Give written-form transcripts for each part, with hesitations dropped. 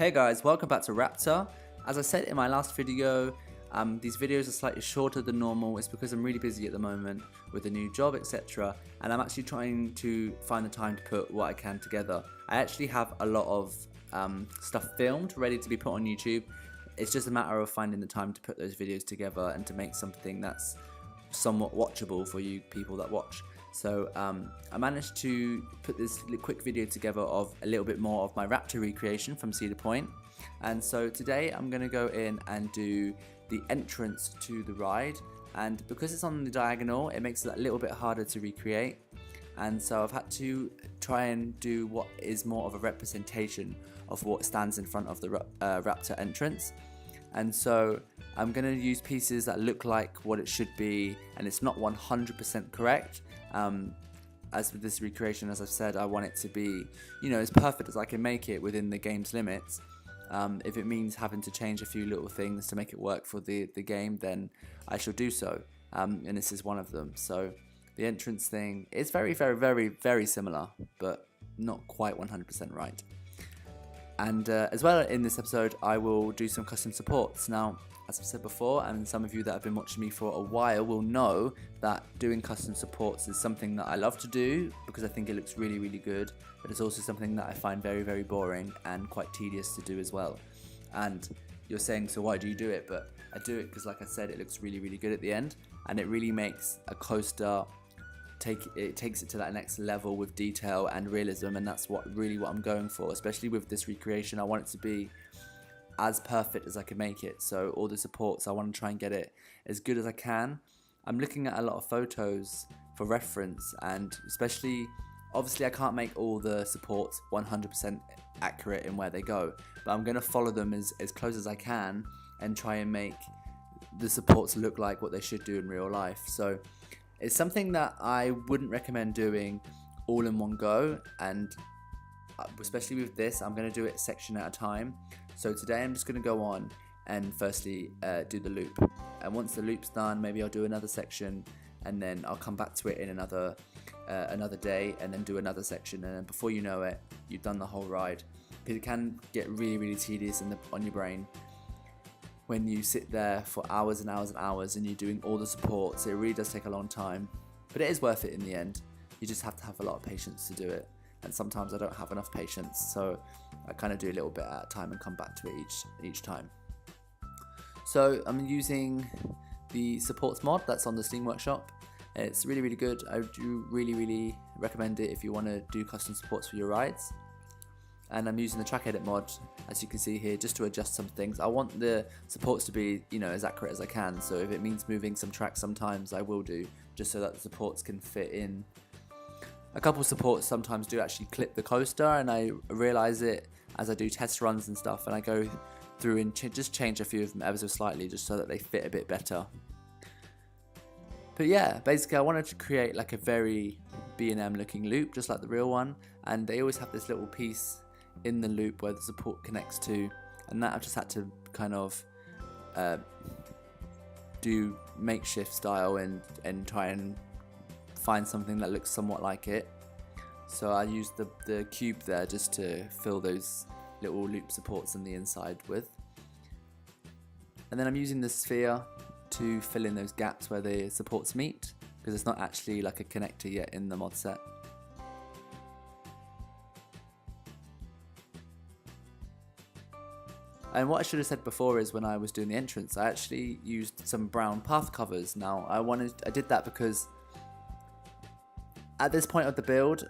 Hey guys, welcome back to Raptor. As I said in my last video, these videos are slightly shorter than normal. It's because I'm really busy at the moment with a new job, etc. And I'm actually trying to find the time to put what I can together. I actually have a lot of stuff filmed, ready to be put on YouTube. It's just a matter of finding the time to put those videos together and to make something that's somewhat watchable for you people that watch. So I managed to put this quick video together of a little bit more of my Raptor Recreation from Cedar Point. And so today I'm going to go in and do the entrance to the ride, and because it's on the diagonal it makes it a little bit harder to recreate, and so I've had to try and do what is more of a representation of what stands in front of the Raptor entrance. And so I'm going to use pieces that look like what it should be, and it's not 100% correct. As with this recreation, as I've said, I want it to be, as perfect as I can make it within the game's limits. If it means having to change a few little things to make it work for the game, then I shall do so, and this is one of them. So the entrance thing is very, very, very, very similar, but not quite 100% right. And as well, in this episode I will do some custom supports. Now, as I've said before, and some of you that have been watching me for a while will know that doing custom supports is something that I love to do because I think it looks really, really good, but it's also something that I find very, very boring and quite tedious to do as well. And you're saying, so why do you do it? But I do it because, like I said, it looks really, really good at the end, and it really makes a coaster takes it to that next level with detail and realism, and that's what I'm going for. Especially with this recreation, I want it to be as perfect as I can make it. So all the supports, I want to try and get it as good as I can. I'm looking at a lot of photos for reference, and especially, obviously I can't make all the supports 100% accurate in where they go, but I'm going to follow them as close as I can and try and make the supports look like what they should do in real life. So it's something that I wouldn't recommend doing all in one go, and especially with this, I'm going to do it section at a time. So today I'm just going to go on and firstly do the loop, and once the loop's done, maybe I'll do another section, and then I'll come back to it in another day, and then do another section, and then before you know it, you've done the whole ride. Because it can get really, really tedious on your brain when you sit there for hours and hours and hours and you're doing all the supports. It really does take a long time, but it is worth it in the end. You just have to have a lot of patience to do it, and sometimes I don't have enough patience, so I kind of do a little bit at a time and come back to it each time. So I'm using the supports mod that's on the Steam Workshop. It's really, really good. I do really, really recommend it if you want to do custom supports for your rides. And I'm using the track edit mod, as you can see here, just to adjust some things. I want the supports to be, as accurate as I can, so if it means moving some tracks sometimes, I will do, just so that the supports can fit in. A couple of supports sometimes do actually clip the coaster, and I realise it as I do test runs and stuff, and I go through and just change a few of them ever so slightly, just so that they fit a bit better. But yeah, basically I wanted to create like a very B&M looking loop, just like the real one, and they always have this little piece in the loop where the support connects to, and that I've just had to kind of do makeshift style and try and find something that looks somewhat like it. So I used the cube there just to fill those little loop supports on the inside with, and then I'm using the sphere to fill in those gaps where the supports meet, because it's not actually like a connector yet in the mod set. And what I should have said before is, when I was doing the entrance, I actually used some brown path covers. Now I did that because at this point of the build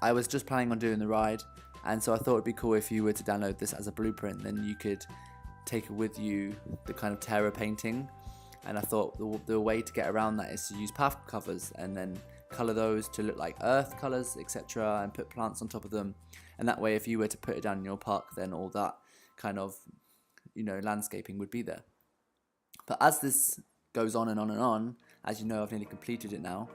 I was just planning on doing the ride, and so I thought it'd be cool if you were to download this as a blueprint, then you could take with you the kind of terror painting. And I thought the way to get around that is to use path covers and then colour those to look like earth colours, etc., and put plants on top of them, and that way if you were to put it down in your park, then all that kind of landscaping would be there. But as this goes on and on and on, as you know, I've nearly completed it now,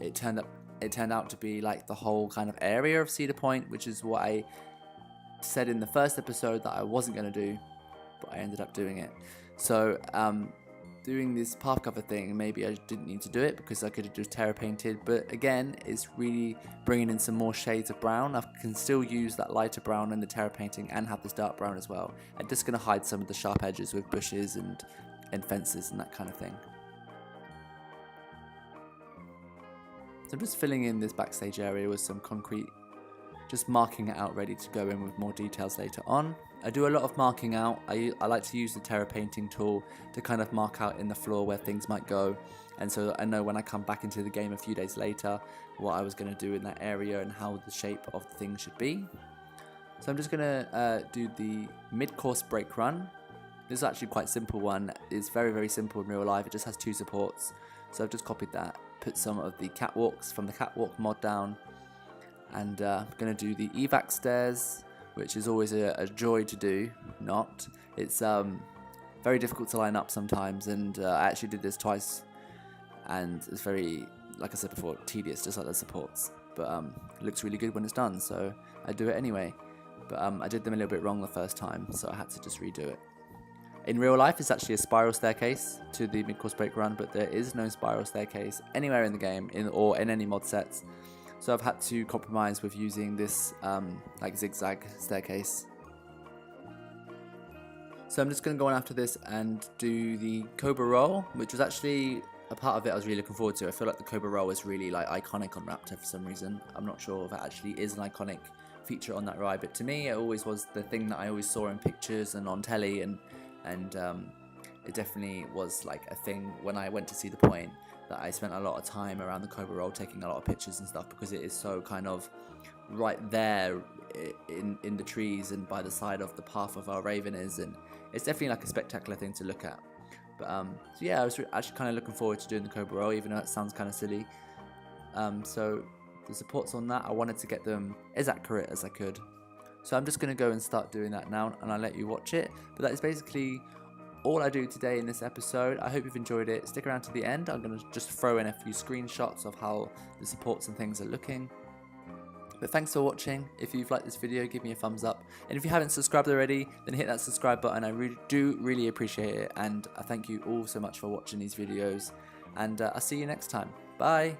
it turned out to be like the whole kind of area of Cedar Point, which is what I said in the first episode that I wasn't going to do, but I ended up doing it. So doing this path cover thing, maybe I didn't need to do it because I could have just terra painted, but again, it's really bringing in some more shades of brown. I can still use that lighter brown in the terra painting and have this dark brown as well. I'm just going to hide some of the sharp edges with bushes and fences and that kind of thing. So I'm just filling in this backstage area with some concrete, just marking it out ready to go in with more details later on. I do a lot of marking out. I like to use the terra painting tool to kind of mark out in the floor where things might go, and so I know when I come back into the game a few days later what I was going to do in that area and how the shape of the thing should be. So I'm just going to do the mid-course brake run. This is actually quite a simple one. It's very, very simple in real life. It just has 2 supports. So I've just copied that, put some of the catwalks from the catwalk mod down, and I'm going to do the evac stairs, which is always a joy to do. It's very difficult to line up sometimes, and I actually did this twice, and it's very, like I said before, tedious, just like the supports, but it looks really good when it's done, so I do it anyway. But I did them a little bit wrong the first time, so I had to just redo it. In real life, it's actually a spiral staircase to the mid-course brake run, but there is no spiral staircase anywhere in the game, or in any mod sets. So I've had to compromise with using this like zigzag staircase. So I'm just going to go on after this and do the Cobra roll, which was actually a part of it I was really looking forward to. I feel like the Cobra roll is really like iconic on Raptor for some reason. I'm not sure if it actually is an iconic feature on that ride, but to me it always was the thing that I always saw in pictures and on telly, and it definitely was like a thing when I went to Cedar Point, that I spent a lot of time around the Cobra roll taking a lot of pictures and stuff, because it is so kind of right there in the trees and by the side of the path of our Raven is, and it's definitely like a spectacular thing to look at. But so yeah, I was actually kind of looking forward to doing the Cobra roll, even though it sounds kind of silly. So the supports on that, I wanted to get them as accurate as I could. So I'm just going to go and start doing that now, and I'll let you watch it. But that is basically all I do today in this episode. I hope you've enjoyed it. Stick around to the end. I'm going to just throw in a few screenshots of how the supports and things are looking. But thanks for watching. If you've liked this video, give me a thumbs up. And if you haven't subscribed already, then hit that subscribe button. I really appreciate it. And I thank you all so much for watching these videos. And I'll see you next time. Bye.